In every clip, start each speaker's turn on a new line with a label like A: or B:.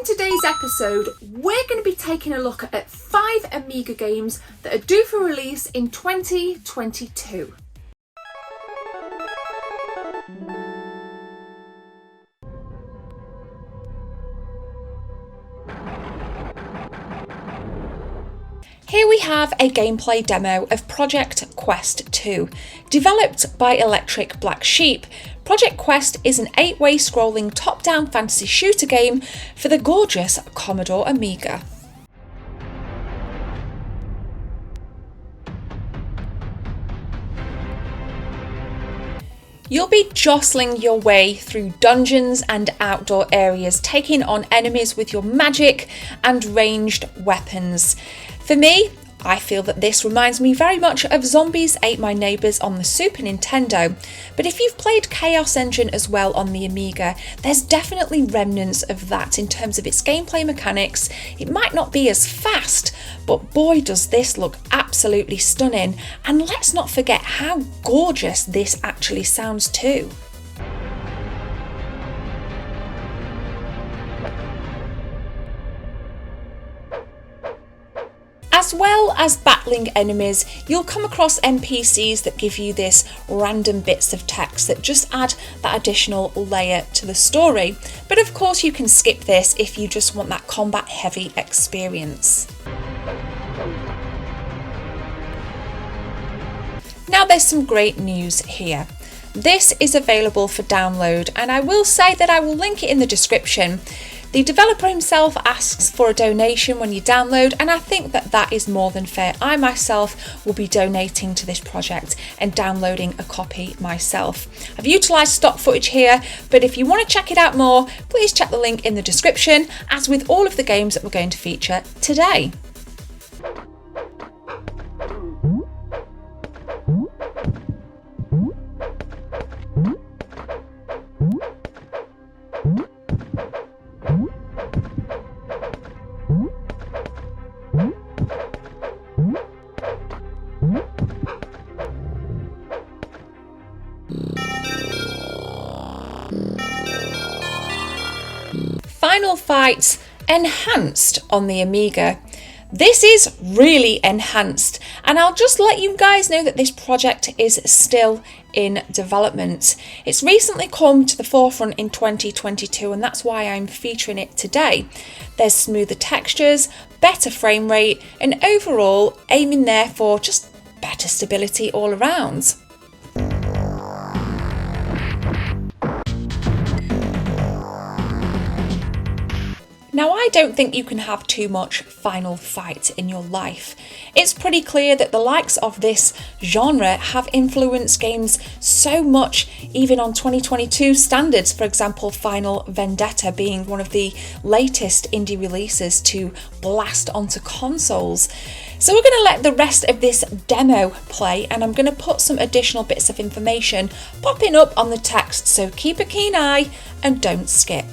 A: today's episode, we're going to be taking a look at 5 Amiga games that are due for release in 2022. Here we have a gameplay demo of Project Quest 2. Developed by Electric Black Sheep, Project Quest is an 8-way scrolling top-down fantasy shooter game for the gorgeous Commodore Amiga. You'll be jostling your way through dungeons and outdoor areas, taking on enemies with your magic and ranged weapons. For me, I feel that this reminds me very much of Zombies Ate My Neighbours on the Super Nintendo, but if you've played Chaos Engine as well on the Amiga, there's definitely remnants of that in terms of its gameplay mechanics. It might not be as fast, but boy does this look absolutely stunning, and let's not forget how gorgeous this actually sounds too. As well as battling enemies, you'll come across NPCs that give you this random bits of text that just add that additional layer to the story. But of course you can skip this if you just want that combat heavy experience. Now there's some great news here. This is available for download, and I will say that I will link it in the description. The developer himself asks for a donation when you download, and I think that that is more than fair. I myself will be donating to this project and downloading a copy myself. I've utilised stock footage here, but if you want to check it out more, please check the link in the description, as with all of the games that we're going to feature today. Final Fight Enhanced on the Amiga. This is really enhanced, and I'll just let you guys know that this project is still in development. It's recently come to the forefront in 2022, and that's why I'm featuring it today. There's smoother textures, better frame rate, and overall aiming there for just better stability all around. Now, I don't think you can have too much Final Fight in your life. It's pretty clear that the likes of this genre have influenced games so much, even on 2022 standards. For example, Final Vendetta being one of the latest indie releases to blast onto consoles. So we're going to let the rest of this demo play, and I'm going to put some additional bits of information popping up on the text, so keep a keen eye and don't skip.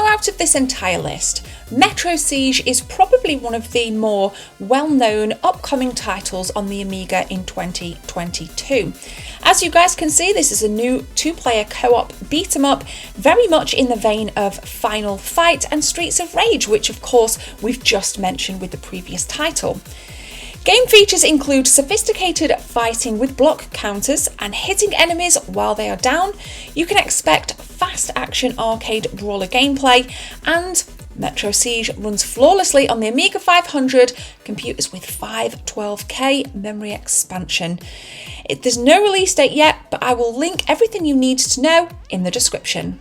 A: Out of this entire list, Metro Siege is probably one of the more well-known upcoming titles on the Amiga in 2022. As you guys can see, this is a new two-player co-op beat-em-up, very much in the vein of Final Fight and Streets of Rage, which of course we've just mentioned with the previous title. Game features include sophisticated fighting with block counters and hitting enemies while they are down. You can expect fast action arcade brawler gameplay, and Metro Siege runs flawlessly on the Amiga 500 computers with 512K memory expansion. There's no release date yet, but I will link everything you need to know in the description.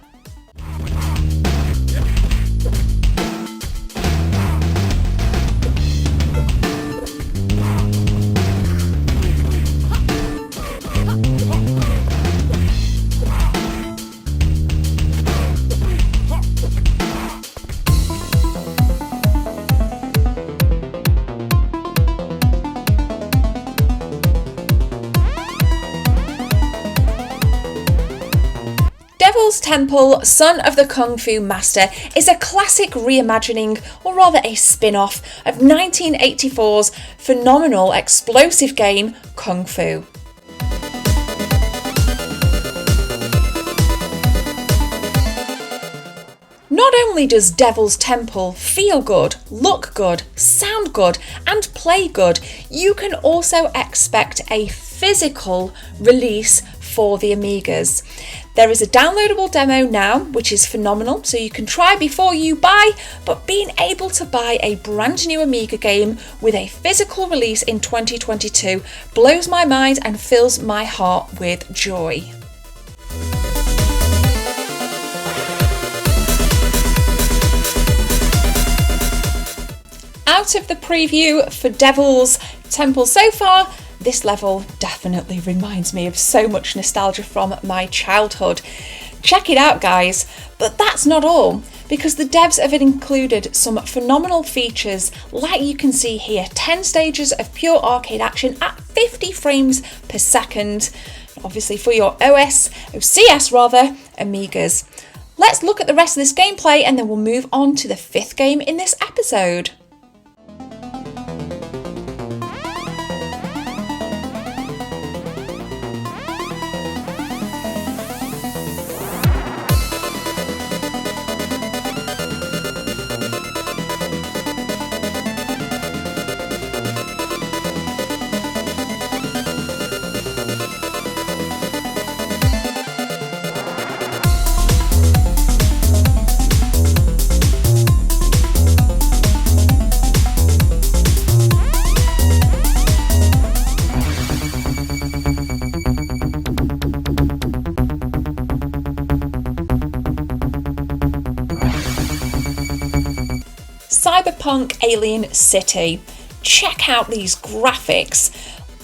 A: Devil's Temple, Son of the Kung Fu Master is a classic reimagining, or rather a spin-off, of 1984's phenomenal explosive game Kung Fu. Not only does Devil's Temple feel good, look good, sound good, and play good, you can also expect a physical release for the Amigas. There is a downloadable demo now, which is phenomenal, so you can try before you buy, but being able to buy a brand new Amiga game with a physical release in 2022 blows my mind and fills my heart with joy. Out of the preview for Devil's Temple so far, this level definitely reminds me of so much nostalgia from my childhood. Check it out, guys. But that's not all, because the devs have included some phenomenal features, like you can see here, 10 stages of pure arcade action at 50 frames per second, obviously for your CS Amigas. Let's look at the rest of this gameplay and then we'll move on to the fifth game in this episode. Cyberpunk Alien City. Check out these graphics.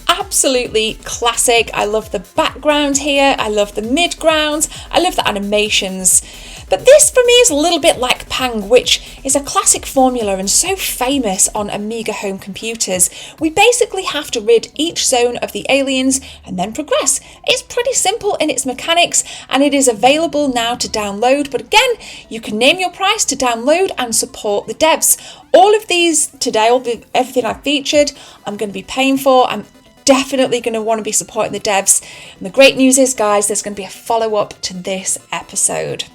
A: Absolutely classic. I love the background here, I love the midgrounds, I love the animations. But this for me is a little bit like Pang, which is a classic formula and so famous on Amiga home computers. We basically have to rid each zone of the aliens and then progress. It's pretty simple in its mechanics and it is available now to download, but again, you can name your price to download and support the devs. All of these today, everything I've featured, I'm going to be paying for. I'm definitely going to want to be supporting the devs. And the great news is, guys, there's going to be a follow-up to this episode.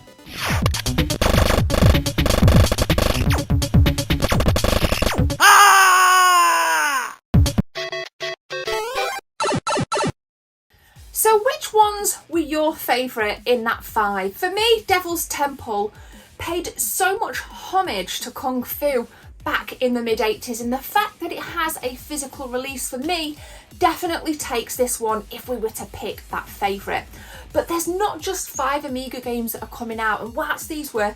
A: So which ones were your favourite in that 5? For me, Devil's Temple paid so much homage to Kung Fu back in the mid-80s, and the fact that it has a physical release for me definitely takes this one if we were to pick that favourite. But there's not just 5 Amiga games that are coming out, and whilst these were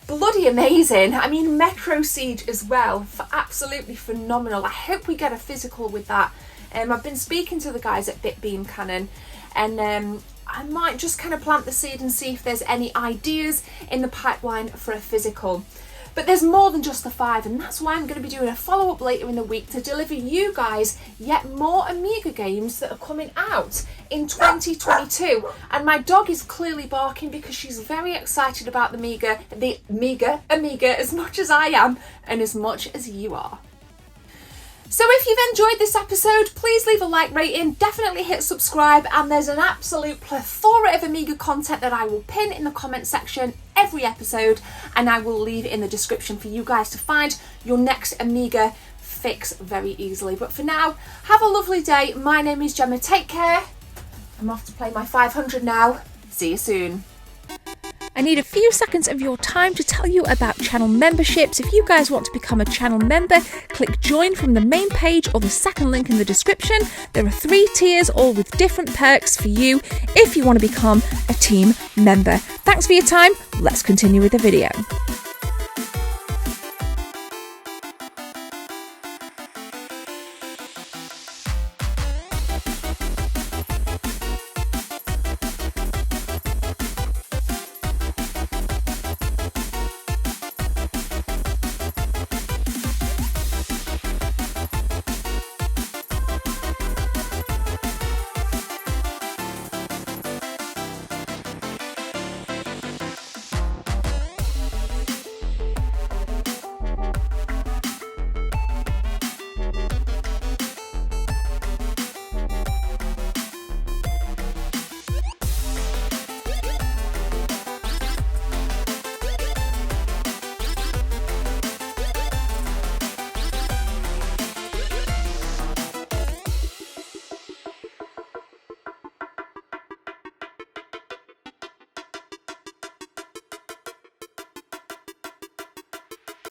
A: bloody amazing, I mean Metro Siege as well, absolutely phenomenal. I hope we get a physical with that. I've been speaking to the guys at Bitbeam Canon, and I might just kind of plant the seed and see if there's any ideas in the pipeline for a physical. But there's more than just the 5, and that's why I'm going to be doing a follow-up later in the week to deliver you guys yet more Amiga games that are coming out in 2022. And my dog is clearly barking because she's very excited about the Amiga as much as I am and as much as you are. So if you've enjoyed this episode, please leave a like rating, definitely hit subscribe, and there's an absolute plethora of Amiga content that I will pin in the comment section every episode, and I will leave in the description for you guys to find your next Amiga fix very easily. But for now, have a lovely day. My name is Gemma, take care. I'm off to play my 500 now. See you soon. I need a few seconds of your time to tell you about channel memberships. If you guys want to become a channel member, click join from the main page or the second link in the description. There are 3 tiers, all with different perks for you if you want to become a team member. Thanks for your time. Let's continue with the video.